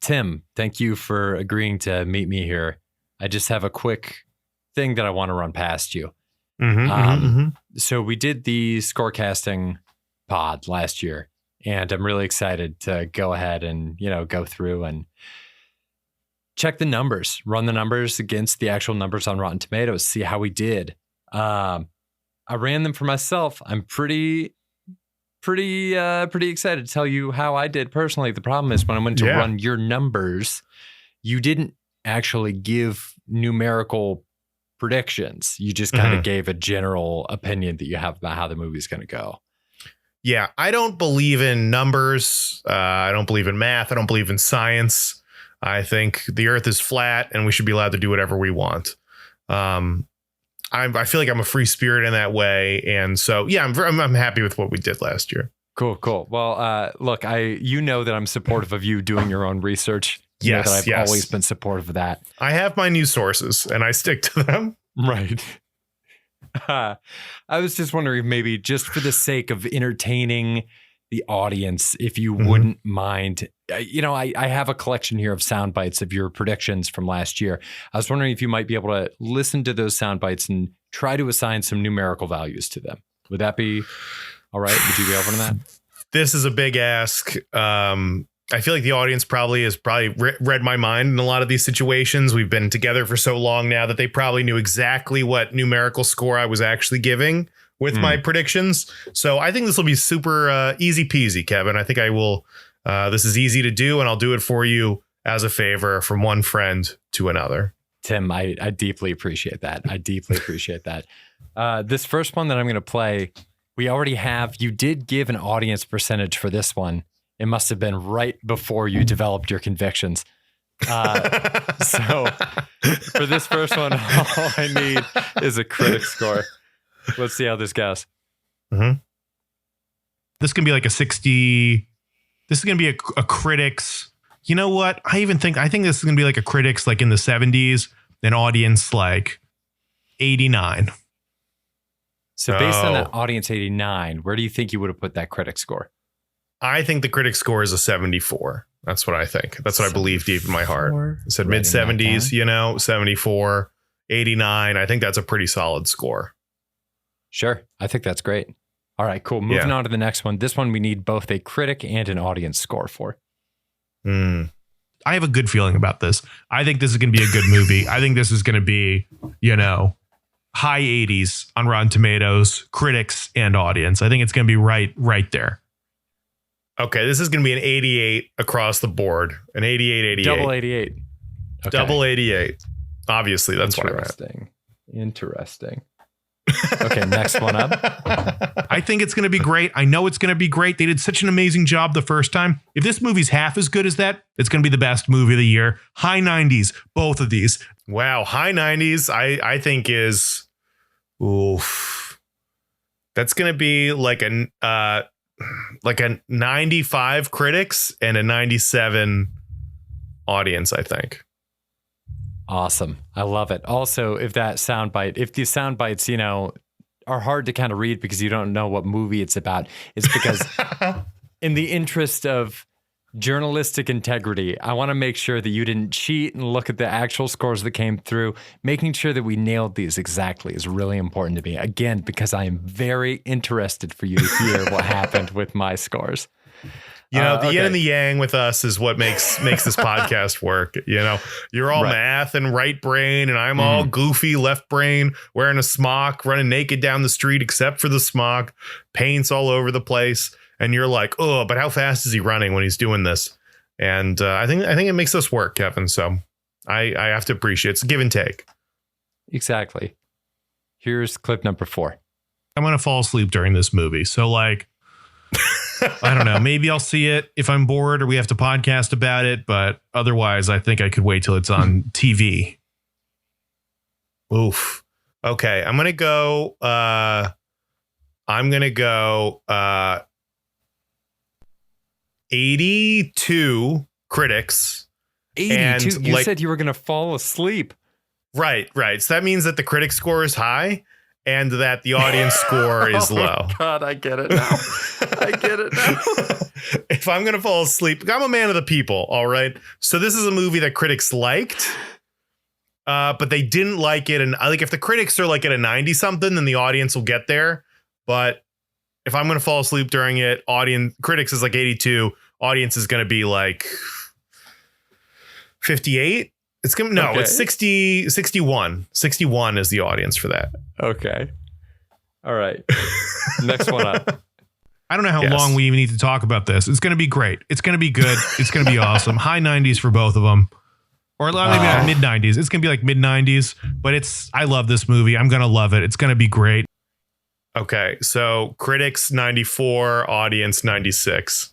Tim, thank you for agreeing to meet me here. I just have a quick thing that I want to run past you. So we did the Scorecasting pod last year, and I'm really excited to go ahead and, go through and check the numbers, run the numbers against the actual numbers on Rotten Tomatoes, see how we did. I ran them for myself. I'm pretty excited to tell you how I did personally. The problem is when I went to run your numbers, you didn't actually give numerical predictions. You just kind of gave a general opinion that you have about how the movie's going to go. Yeah, I don't believe in numbers. I don't believe in math. I don't believe in science. I think the earth is flat and we should be allowed to do whatever we want. I feel like I'm a free spirit in that way. And so, yeah, I'm happy with what we did last year. Cool. Well, look, you know that I'm supportive of you doing your own research. Yes, I've always been supportive of that. I have my news sources and I stick to them. Right. I was just wondering, maybe just for the sake of entertaining the audience, if you wouldn't mind, I have a collection here of sound bites of your predictions from last year. I was wondering if you might be able to listen to those sound bites and try to assign some numerical values to them. Would that be all right? Would you be open to that? This is a big ask. I feel like the audience has read my mind in a lot of these situations. We've been together for so long now that they probably knew exactly what numerical score I was actually giving with my predictions. So I think this will be super easy peasy, Kevin. I think I will. This is easy to do, and I'll do it for you as a favor from one friend to another. Tim, I deeply appreciate that. This first one that I'm going to play, we already have. You did give an audience percentage for this one. It must have been right before you developed your convictions. So for this first one, all I need is a critic score. Let's see how this goes. This can be like a 60. This is going to be a critics. You know what? I think this is going to be like a critics like in the 70s, an audience like 89. So based on that audience 89, where do you think you would have put that critic score? I think the critic score is a 74. That's what I think. That's what I believe deep in my heart. I said mid 70s, 74, 89. I think that's a pretty solid score. Sure. I think that's great. All right, cool. Moving on to the next one. This one we need both a critic and an audience score for. I have a good feeling about this. I think this is going to be a good movie. I think this is going to be, high 80s on Rotten Tomatoes, critics and audience. I think it's going to be right there. Okay, this is going to be an 88 across the board. An 88. Double 88. Okay. Double 88. Obviously, that's what I meant. Interesting. Okay, next one up. I think it's going to be great. I know it's going to be great. They did such an amazing job the first time. If this movie's half as good as that, it's going to be the best movie of the year. High 90s, both of these. Wow, high 90s, I think is, oof. That's going to be like a 95 critics and a 97 audience, I think. Awesome. I love it. Also, if the sound bites, are hard to kind of read because you don't know what movie it's about, it's because in the interest of journalistic integrity, I want to make sure that you didn't cheat and look at the actual scores that came through. Making sure that we nailed these exactly is really important to me. Again, because I am very interested for you to hear what happened with my scores. The yin and the yang with us is what makes this podcast work. You're all math and right brain, and I'm all goofy left brain, wearing a smock, running naked down the street, except for the smock, paints all over the place. And you're like, oh, but how fast is he running when he's doing this? And I think it makes us work, Kevin. So I have to appreciate it's a give and take. Exactly. Here's clip number 4. I'm going to fall asleep during this movie. So I don't know. Maybe I'll see it if I'm bored or we have to podcast about it. But otherwise, I think I could wait till it's on TV. Oof. Okay. I'm going to go 82 critics. 82? You said you were going to fall asleep. Right. So that means that the critic score is high and that the audience score is low. God, I get it now. I get it now. If I'm going to fall asleep, I'm a man of the people. All right. So this is a movie that critics liked, but they didn't like it. And I think if the critics are like at a 90 something, then the audience will get there. But if I'm going to fall asleep during it, critics is like 82. Audience is going to be like 58. It's 60, 61. 61 is the audience for that. Okay. All right. Next one up. I don't know how long we even need to talk about this. It's going to be great. It's going to be good. It's going to be awesome. High 90s for both of them. Or maybe not mid 90s. It's going to be like mid 90s, but I love this movie. I'm going to love it. It's going to be great. Okay. So critics 94, audience 96.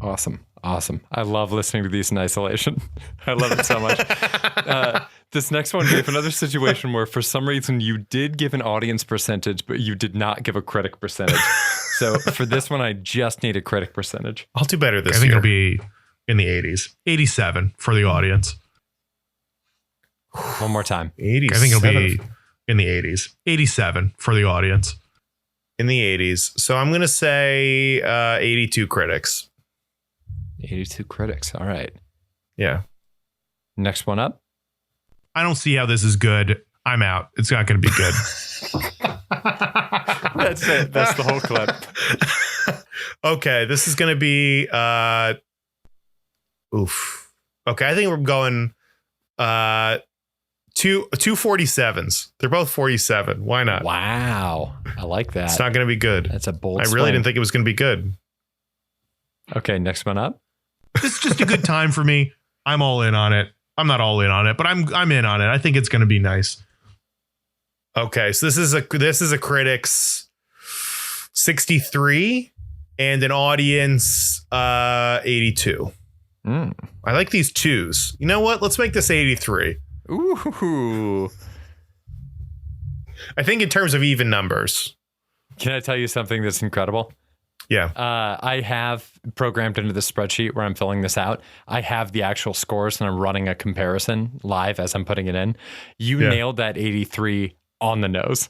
Awesome. I love listening to these in isolation. I love it so much. This next one gave another situation where for some reason you did give an audience percentage, but you did not give a critic percentage. So for this one, I just need a critic percentage. I'll do better this year. I think it'll be in the 80s. 87 for the audience. One more time. 87. I think it'll be in the 80s. 87 for the audience. In the 80s. So I'm going to say 82 critics. 82 critics. All right. Yeah. Next one up. I don't see how this is good. I'm out. It's not going to be good. That's it. That's the whole clip. Okay. This is going to be oof. Okay. I think we're going 247s. They're both 47. Why not? Wow. I like that. It's not going to be good. That's a bold I really swing. didn't think it was going to be good. Okay. Next one up. This is just a good time for me. I'm all in on it. I'm not all in on it, but I'm in on it. I think it's going to be nice. Okay, so this is a critics 63 and an audience 82. I like these twos. You know what? Let's make this 83. Ooh. I think in terms of even numbers. Can I tell you something that's incredible? Yeah. I have programmed into the spreadsheet where I'm filling this out. I have the actual scores and I'm running a comparison live as I'm putting it in. You nailed that 83 on the nose.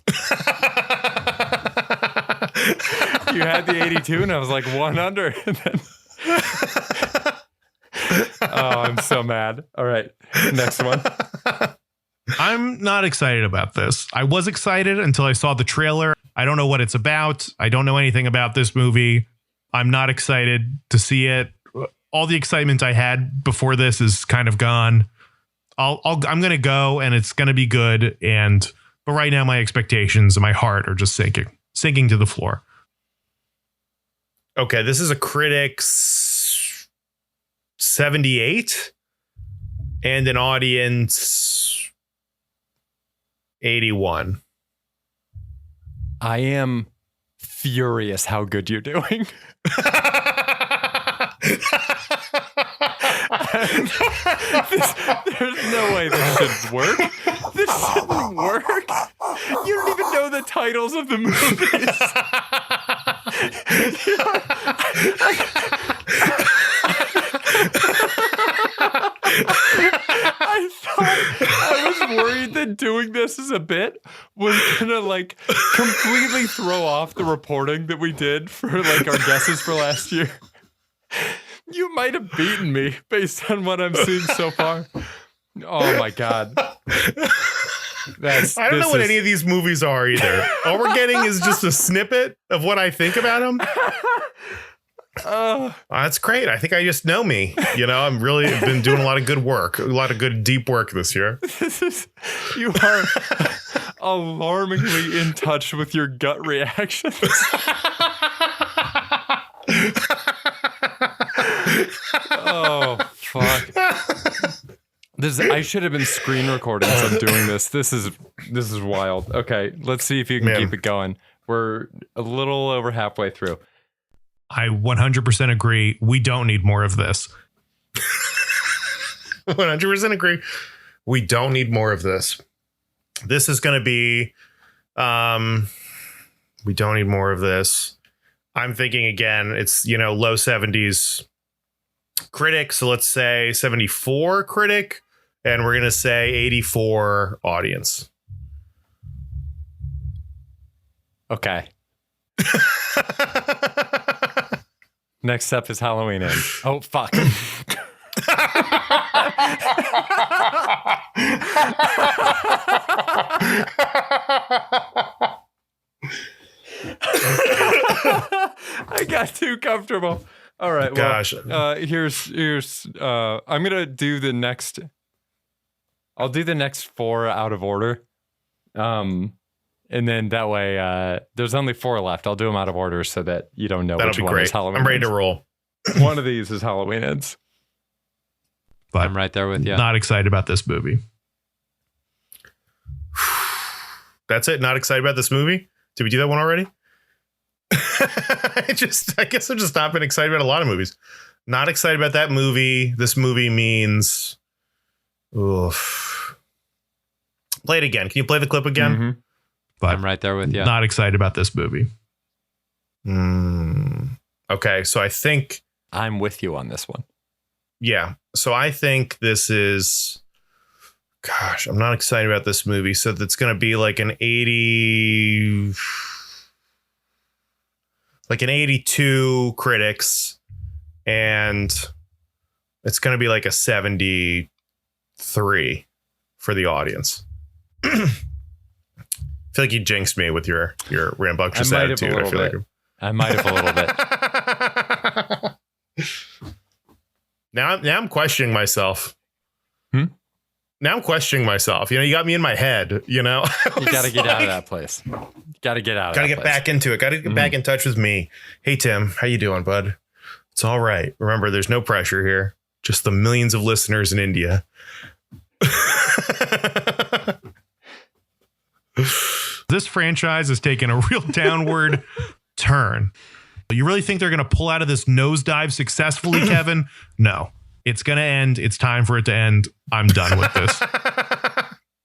You had the 82 and I was like one under. And then oh, I'm so mad. All right. Next one. I'm not excited about this. I was excited until I saw the trailer. I don't know what it's about. I don't know anything about this movie. I'm not excited to see it. All the excitement I had before this is kind of gone. I'm going to go and it's going to be good. But right now my expectations and my heart are just sinking to the floor. Okay, this is a critics 78 and an audience 81. I am furious how good you're doing. There's no way this should work. This shouldn't work. You don't even know the titles of the movies. I was worried that doing this as a bit was gonna like completely throw off the reporting that we did for like our guesses for last year. You might have beaten me based on what I'm seeing so far. Oh my God. I don't know what any of these movies are either. All we're getting is just a snippet of what I think about them. That's great. I think I just know me. You know, I'm really been doing a lot of good work, a lot of good deep work this year. You are alarmingly in touch with your gut reactions. Oh, fuck. I should have been screen recording as I'm doing this. This is wild. Okay, let's see if you can keep it going. We're a little over halfway through. I 100% agree. We don't need more of this. 100% agree. We don't need more of this. This is going to be, we don't need more of this. I'm thinking again, it's, low 70s critic. So let's say 74 critic, and we're going to say 84 audience. Okay. Next up is Halloween Ends. Oh, fuck. I got too comfortable. All right. Gosh. Here's I'm going to do the next. I'll do the next 4 out of order. And then that way, there's only 4 left. I'll do them out of order so that you don't know which one is Halloween I'm ready Ends. to roll. One of these is Halloween Ends. But I'm right there with you. Not excited about this movie. That's it. Not excited about this movie. Did we do that one already? I guess I've just not been excited about a lot of movies. Not excited about that movie. This movie means. Oof. Play it again. Can you play the clip again? Mm-hmm. But I'm right there with you. Not excited about this movie. Okay, so I think I'm with you on this one. Yeah. So I think this is. Gosh, I'm not excited about this movie. So that's going to be like an 80. Like an 82 critics. And it's going to be like a 73 for the audience. I feel like you jinxed me with your rambunctious attitude. I feel like I might have a little bit. Now I'm questioning myself. Now I'm questioning myself. You got me in my head, You got to get out of that place. Got to get out of that place. Got to get back into it. Got to get back in touch with me. Hey, Tim, how you doing, bud? It's all right. Remember, there's no pressure here. Just the millions of listeners in India. This franchise has taken a real downward turn. You really think they're going to pull out of this nosedive successfully, Kevin? No. It's going to end. It's time for it to end. I'm done with this.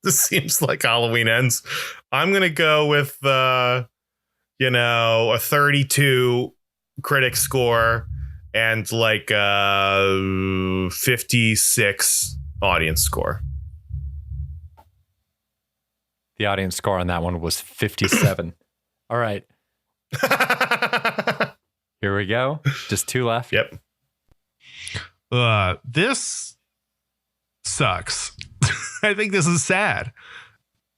This seems like Halloween Ends. I'm going to go with, a 32 critic score and like 56 audience score. The audience score on that one was 57. All right. Here we go. Just 2 left. Yep. This sucks. I think this is sad.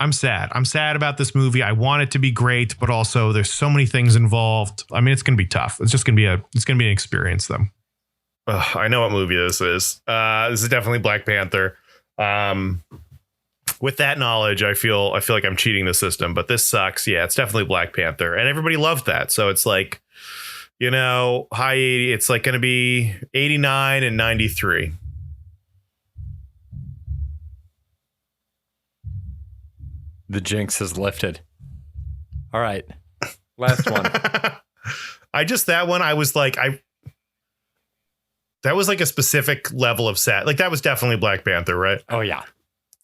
I'm sad. I'm sad about this movie. I want it to be great, but also there's so many things involved. I mean, it's going to be tough. It's going to be an experience, though. I know what movie this is. This is definitely Black Panther. With that knowledge, I feel like I'm cheating the system, but this sucks. Yeah, it's definitely Black Panther, and everybody loved that. So it's like, high 80. It's like going to be 89 and 93. The jinx has lifted. All right. Last one. That one, I was like, that was like a specific level of sad. Like that was definitely Black Panther, right? Oh, yeah.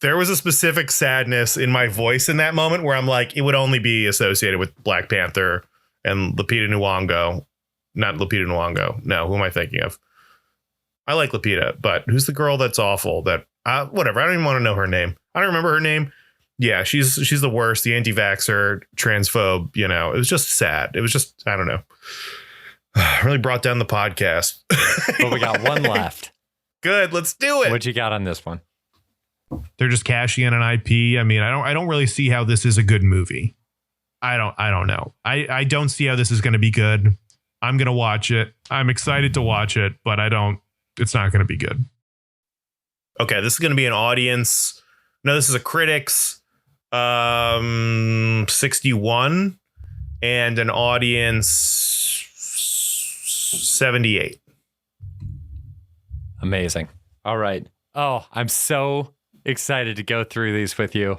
There was a specific sadness in my voice in that moment where I'm like, it would only be associated with Black Panther and Lupita Nyong'o. Not Lupita Nyong'o. No, who am I thinking of? I like Lupita, but who's the girl that's awful? That whatever. I don't even want to know her name. I don't remember her name. Yeah, she's the worst. The anti-vaxxer, transphobe. It was just sad. It was just, I don't know. Really brought down the podcast. But we got one left. Good. Let's do it. What you got on this one? They're just cashing in an IP. I mean, I don't really see how this is a good movie. I don't know. I don't see how this is going to be good. I'm going to watch it. I'm excited to watch it, but it's not going to be good. Okay. This is going to be an audience. No, this is a critics 61 and an audience 78. Amazing. All right. Oh, I'm so excited to go through these with you.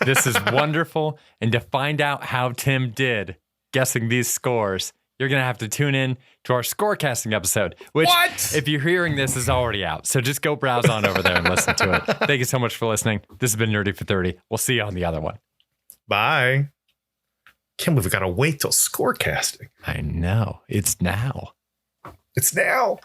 This is wonderful. And to find out how Tim did guessing these scores, you're going to have to tune in to our scorecasting episode, which, if you're hearing this, is already out. So just go browse on over there and listen to it. Thank you so much for listening. This has been Nerdy for 30. We'll see you on the other one. Bye. Can't believe we got to wait till scorecasting. I know. It's now. It's now.